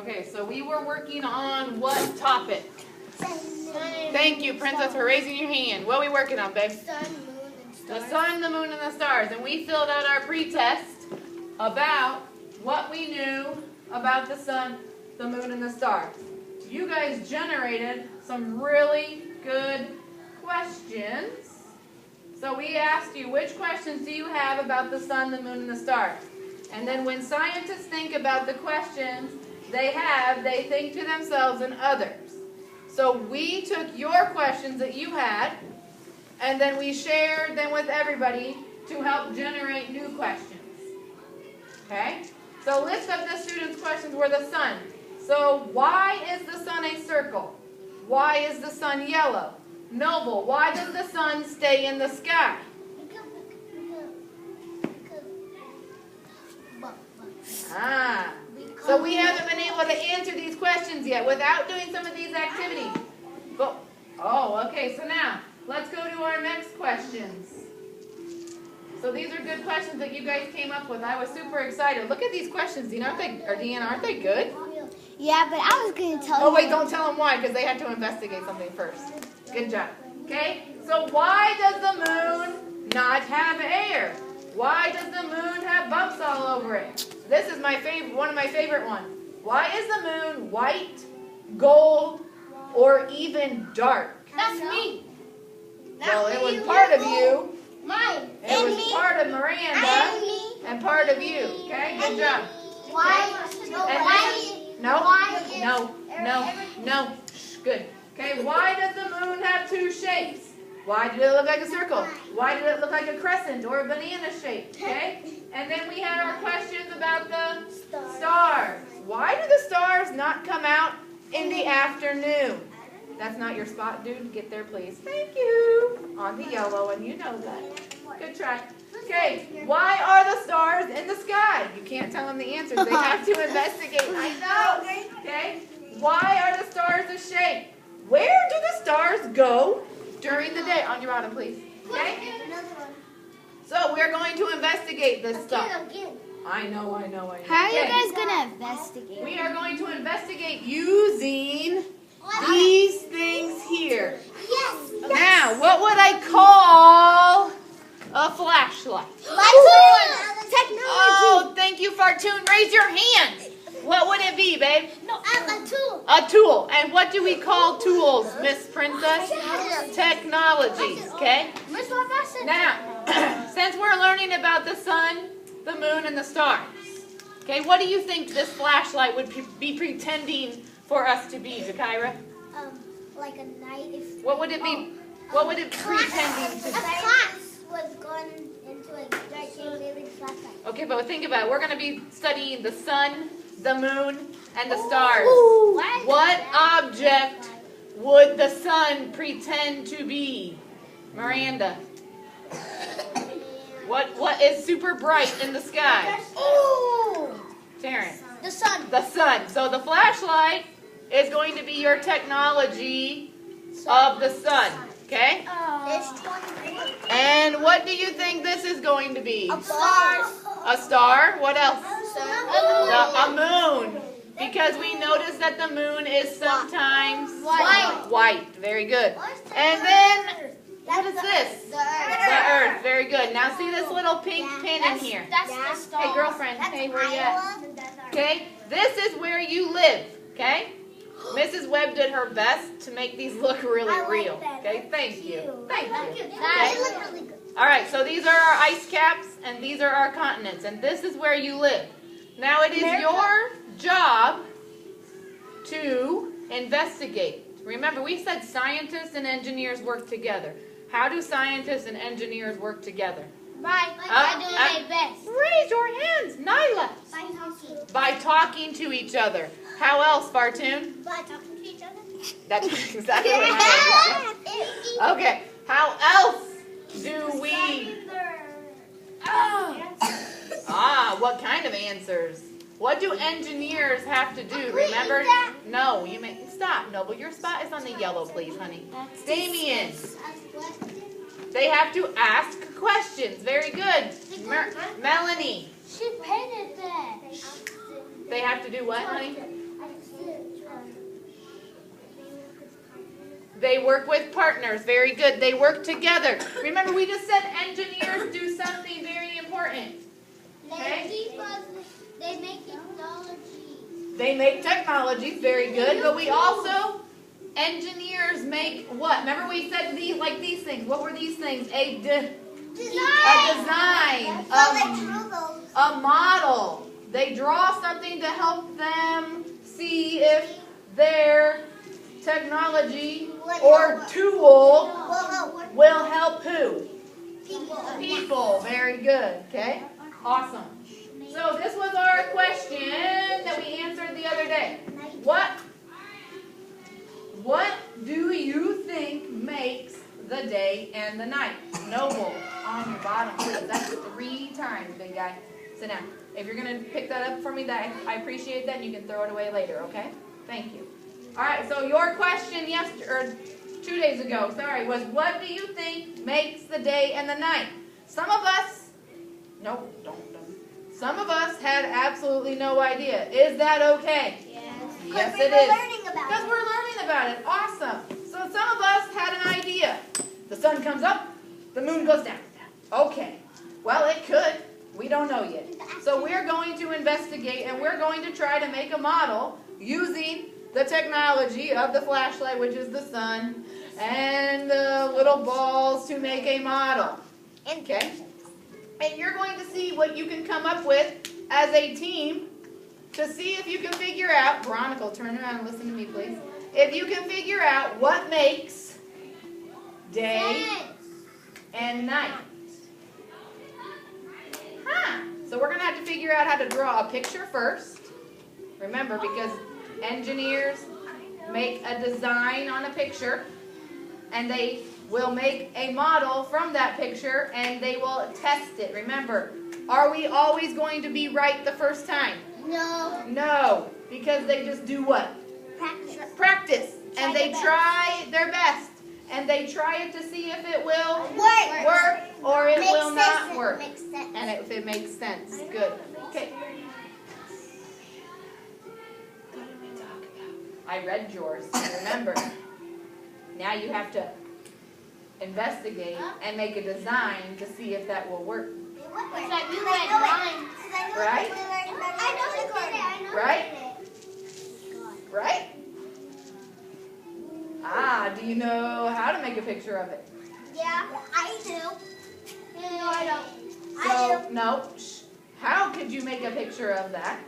Okay, so we were working on what topic? Thank you, Princess, for raising your hand. What are we working on, babe? Sun, moon, and stars. The sun, the moon, and the stars. And we filled out our pretest about what we knew about the sun, the moon, and the stars. You guys generated some really good questions. So we asked you, which questions do you have about the sun, the moon, and the stars? And then when scientists think about the questions they think to themselves and others. So we took your questions that you had, and then we shared them with everybody to help generate new questions. Okay? So list of the students' questions were the sun. So why is the sun a circle? Why is the sun yellow? Noble, why does the sun stay in the sky? So we haven't been able to answer these questions yet without doing some of these activities. Okay, so now let's go to our next questions. So these are good questions that you guys came up with. I was super excited. Look at these questions, Deanna. Aren't they good? Yeah, but I was going to tell you. Oh, wait, don't tell them why, because they had to investigate something first. Good job. Okay, so why does the moon not have air? Why does the moon have bumps all over it? This is one of my favorite ones. Why is the moon white, gold, or even dark? That's me. Well, it was part of you. Mine. It was part of Miranda and part of you. Okay, good job. No. Shh, good. Okay, why does the moon have two shapes? Why did it look like a circle? Why did it look like a crescent or a banana shape? Okay? And then we had our questions about the stars. Why do the stars not come out in the afternoon? That's not your spot, dude. Get there, please. Thank you. On the yellow, and you know that. Good try. Okay, why are the stars in the sky? You can't tell them the answers. They have to investigate. I know. Okay? Why are the stars a shape? Where do the stars go during the day? On your bottom, please. Okay? So we're going to investigate this stuff. I know. How are you guys going to investigate? We are going to investigate using these things here. Yes. Now, what would I call a flashlight? Technology. Oh, thank you, Fartoon. Raise your hand. What would it be, babe? A tool. A tool. And what do we call tools, Miss Princess? Technologies, okay? Now, since we're learning about the sun, the moon, and the stars, okay, what do you think this flashlight would be pretending for us to be, Jakira? Like a night. What would it be? What would it be pretending to be? A class was going into a dark flashlight. Okay, but think about it. We're going to be studying the sun, the moon, and the stars. What object would the sun pretend to be? Miranda. What is super bright in the sky? Terrence. The sun. The sun. So the flashlight is going to be your technology of the sun. Okay? It's 24. And what do you think this is going to be? A star. A star? What else? A moon. moon. Because we notice that the moon is sometimes White. Very good. And then, what is this? The Earth. Very good. Now see this little pink pin in here. That's the star. Hey, girlfriend. Hey, where you at? Okay? This is where you live. Okay? Mrs. Webb did her best to make these look really real. Okay? Thank you. Thank you. They look really good. All right, so these are our ice caps, and these are our continents, and this is where you live. Now it is your job to investigate. Remember, we said scientists and engineers work together. How do scientists and engineers work together? By doing their best. Raise your hands, Nyla. By talking. By talking to each other. How else, Fartoon? By talking to each other. That's exactly what I said. Okay, how else do we... what kind of answers? What do engineers have to do? Remember? No, you may... Stop, Noble. Your spot is on the yellow, please, honey. Damien. They have to ask questions. Very good. Melanie. She painted that. They have to do what, honey? They work with partners. Very good. They work together. Remember, we just said engineers do something very important. Okay? They make technology. They make technologies. Very good. But we also, engineers make what? Remember we said like these things. What were these things? A design. A model. They draw something to help them see if their technology or tool will help who? People. Very good. Okay? Awesome. So this was our question that we answered the other day. What do you think makes the day and the night? Noble, on your bottom, please. That's 3 times, big guy. Sit down. If you're going to pick that up for me, I appreciate that, and you can throw it away later, okay? Thank you. All right, so your question 2 days ago, was what do you think makes the day and the night? Some of us, nope, don't. Some of us had absolutely no idea. Is that okay? Yes, it is. Because we're learning about it. Awesome. So some of us had an idea. The sun comes up, the moon goes down. Okay. Well, it could. We don't know yet. So we're going to investigate, and we're going to try to make a model using the technology of the flashlight, which is the sun, and the little balls to make a model. Okay? And you're going to see what you can come up with as a team to see if you can figure out, Veronica, turn around and listen to me, please. If you can figure out what makes day and night. So we're going to have to figure out how to draw a picture first. Remember, because engineers make a design on a picture, and they will make a model from that picture, and they will test it. Remember, are we always going to be right the first time? No. No, because they just do what? Practice. And they try their best. And they try it to see if it will work or it will not work. And if it makes sense. Good. Okay. I read yours. Remember, now you have to investigate and make a design to see if that will work. Right? Right? Right? Do you know how to make a picture of it? Yeah, I do. No, I don't. No. How could you make a picture of that?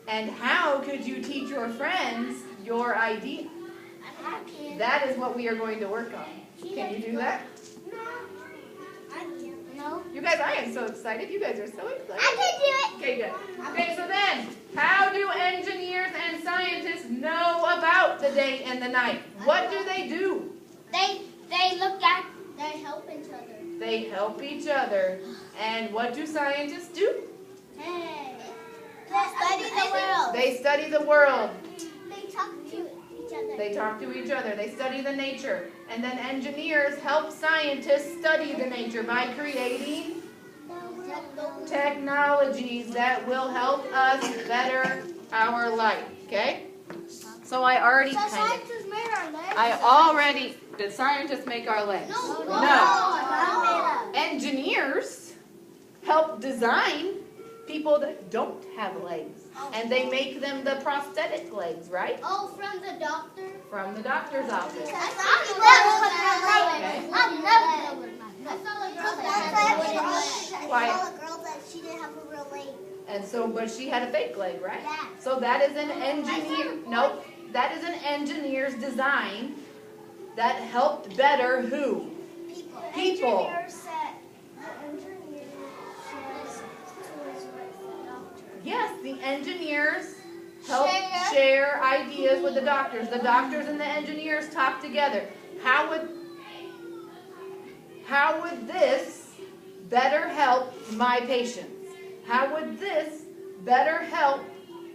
And how could you teach your friends your idea? That is what we are going to work on. Can you do that? No. You guys, I am so excited. You guys are so excited. I can do it. Okay, good. Okay, so then, how do engineers and scientists know about the day and the night? What do they do? They help each other. They help each other. And what do scientists do? Hey. They study the world. They study the world. They talk to each other. They talk to each other. They study the nature. And then engineers help scientists study the nature by creating technologies that will help us better our life. Okay? So I already scientists made our legs? Did scientists make our legs? No. Engineers help design people that don't have legs. And they make them the prosthetic legs, right? Oh, from the doctor? From the doctor's office. I saw a girl that she didn't have a real leg. And so, but she had a fake leg, right? Yeah. So that is an engineer. Nope. That is an engineer's design that helped better who? People. Yes, the engineers help share ideas with the doctors. The doctors and the engineers talk together. How would this better help my patients? How would this better help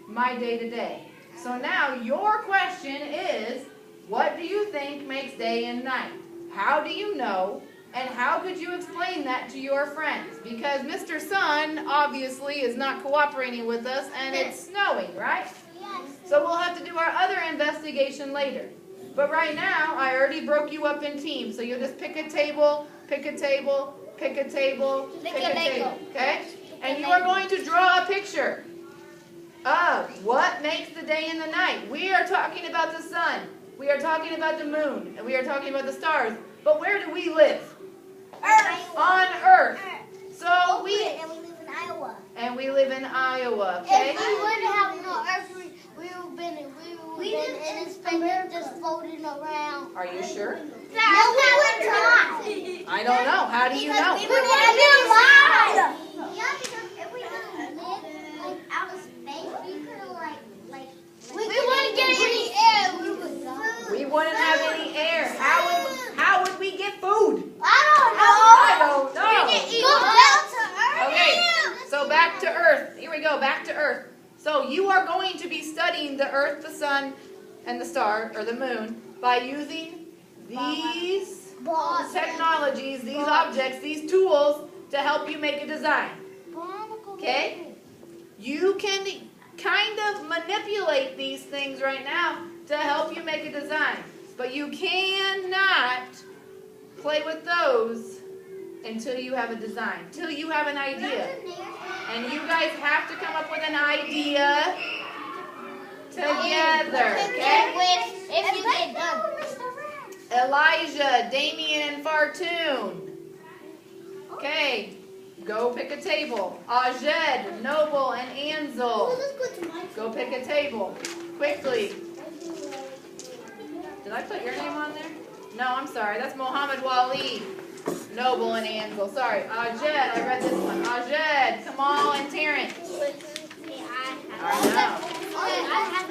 my day-to-day? So now your question is, what do you think makes day and night? How do you know? And how could you explain that to your friends? Because Mr. Sun obviously is not cooperating with us and it's snowing, right? Yes. So we'll have to do our investigation later. But right now, I already broke you up in teams. So you'll just pick a table, pick a table, pick a table, pick a table. Okay? And you are going to draw a picture of what makes the day and the night. We are talking about the sun. We are talking about the moon. And we are talking about the stars. But where do we live? Earth. On Earth. So And we live in Iowa. And we live in Iowa, okay? If we wouldn't have no Earth, we would have been in space just floating around. Are you sure? No, we would not. I don't know. How do you know? We would have been alive. Yeah, because if we didn't live like out of space, we could have we wouldn't get any air. We wouldn't have any air. How would we get food? I don't know. Go down to Earth. Okay, so back to Earth. Here we go, back to Earth. So you are going to be studying the Earth, the sun, and the star, or the moon, by using these technologies, these objects, these tools to help you make a design. Okay? You can kind of manipulate these things right now to help you make a design. But you cannot play with those until you have a design, until you have an idea. And you guys have to come up with an idea together, okay? If you get done. Elijah, Damien, and Fartoon. Okay, go pick a table. Ajed, Noble, and Ansel. Go pick a table. Quickly. Did I put your name on there? No, I'm sorry. That's Mohammed Wali. Noble and Ansel. Sorry. Ajed, I read this one. Ajed, Kamal, and Terrence. I know.